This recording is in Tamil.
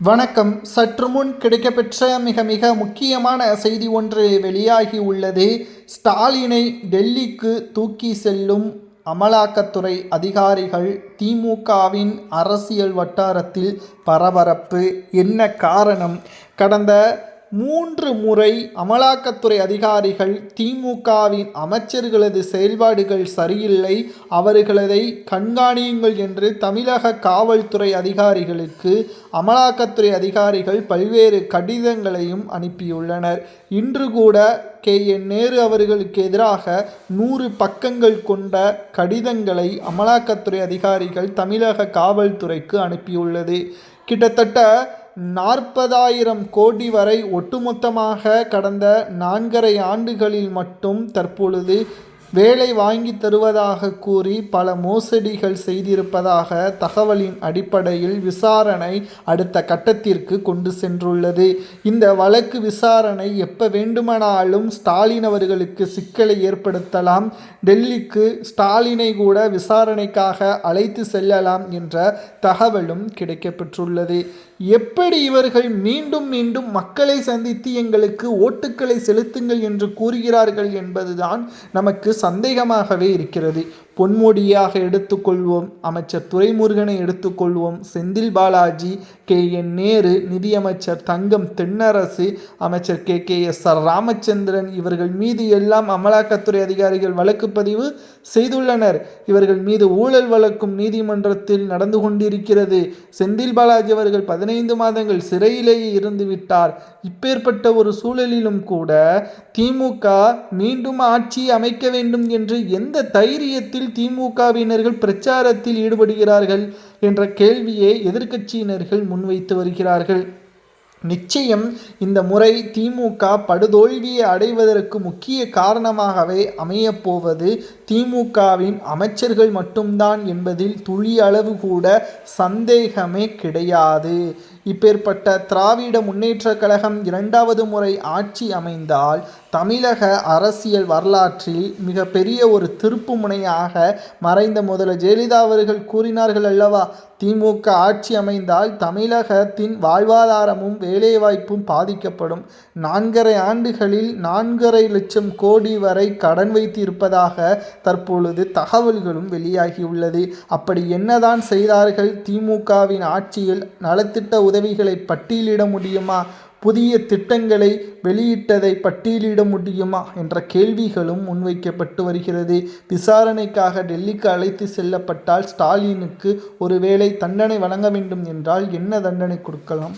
வணக்கம். சற்று முன் கிடைக்கப்பெற்ற மிக முக்கியமான செய்தி ஒன்று வெளியாகி உள்ளது. ஸ்டாலினை டெல்லிக்கு தூக்கி செல்லும் அமலாக்கத்துறை அதிகாரிகள். திமுகவின் அரசியல் வட்டாரத்தில் பரபரப்பு. என்ன காரணம்? கடந்த 3 முறை அமலாக்கத்துறை அதிகாரிகள் திமுகவின் அமைச்சர்களது செயல்பாடுகள் சரியில்லை, அவர்களதை கண்காணியுங்கள் என்று தமிழக காவல்துறை அதிகாரிகளுக்கு அமலாக்கத்துறை அதிகாரிகள் பல்வேறு கடிதங்களையும் அனுப்பியுள்ளனர். இன்று கூட KN நேரு அவர்களுக்கு எதிராக 100 பக்கங்கள் கொண்ட கடிதங்களை அமலாக்கத்துறை அதிகாரிகள் தமிழக காவல்துறைக்கு அனுப்பியுள்ளது. கிட்டத்தட்ட 40,000 கோடி வரை ஒட்டுமொத்தமாக கடந்த 4.5 ஆண்டுகளில் மட்டும் தற்பொழுது வேலை வாங்கி தருவதாக கூறி பல மோசடிகள் செய்திருப்பதாக தகவலின் அடிப்படையில் விசாரணை அடுத்த கட்டத்திற்கு கொண்டு சென்றுள்ளது. இந்த வழக்கு விசாரணை எப்ப வேண்டுமானாலும் ஸ்டாலின் அவர்களுக்கு சிக்கலை ஏற்படுத்தலாம். டெல்லிக்கு ஸ்டாலினை கூட விசாரணைக்காக அழைத்து செல்லலாம் என்ற தகவலும் கிடைக்கப்பெற்றுள்ளது. எப்படி இவர்கள் மீண்டும் மீண்டும் மக்களை சந்தித்து எங்களுக்கு ஓட்டுக்களை செலுத்துங்கள் என்று கூறுகிறார்கள் என்பதுதான் நமக்கு சந்தேகமாகவே இருக்கிறது. பொன்முடியாக எடுத்துக்கொள்வோம், அமைச்சர் துரைமுருகனை எடுத்துக்கொள்வோம், செந்தில் பாலாஜி, KN நேரு, நிதியமைச்சர் தங்கம் தென்னரசு, அமைச்சர் KKSR ராமச்சந்திரன், இவர்கள் மீது எல்லாம் அமலாக்கத்துறை அதிகாரிகள் வழக்கு பதிவு செய்துள்ளனர். இவர்கள் மீது ஊழல் வழக்கும் நீதிமன்றத்தில் நடந்து கொண்டிருக்கிறது. செந்தில் பாலாஜி அவர்கள் 15 மாதங்கள் சிறையிலேயே இருந்து விட்டார். இப்பேற்பட்ட ஒரு சூழலிலும் கூட திமுக மீண்டும் ஆட்சி அமைக்க வேண்டும் என்று எந்த தைரியத்தில் திமுகவினர்கள் பிரச்சாரத்தில் ஈடுபடுகிறார்கள் என்ற கேள்வியை எதிர்க்கட்சியினர்கள் முன்வைத்து வருகிறார்கள். நிச்சயம் இந்த முறை திமுக படுதோல்வியை அடைவதற்கு முக்கிய காரணமாகவே அமையப்போவது திமுகவின் அமைச்சர்கள் மட்டும்தான் என்பதில் துளி அளவு கூட சந்தேகமே கிடையாது. இப்பேற்பட்ட திராவிட முன்னேற்ற கழகம் 2வது முறை ஆட்சி அமைந்தால் தமிழக அரசியல் வரலாற்றில் மிக பெரிய ஒரு திருப்பு முனையாக மறைந்த முதல்வர் ஜெயலலிதா அவர்கள் கூறினார்கள் அல்லவா, திமுக ஆட்சி அமைந்தால் தமிழகத்தின் வாழ்வாதாரமும் வேலைவாய்ப்பும் பாதிக்கப்படும். 4.5 ஆண்டுகளில் 4.5 லட்சம் கோடி வரை கடன் வைத்து இருப்பதாக தற்பொழுது தகவல்களும் வெளியாகியுள்ளது. அப்படி என்னதான் செய்தார்கள்? திமுகவின் ஆட்சியில் நலத்திட்ட உதவிகளை பட்டியலிட முடியுமா? புதிய திட்டங்களை வெளியிட்டதை பட்டியலிட முடியுமா என்ற கேள்விகளும் முன்வைக்கப்பட்டு வருகிறது. விசாரணைக்காக டெல்லிக்கு அழைத்து செல்லப்பட்டால் ஸ்டாலினுக்கு ஒருவேளை தண்டனை வழங்க வேண்டும் என்றால் என்ன தண்டனை கொடுக்கலாம்?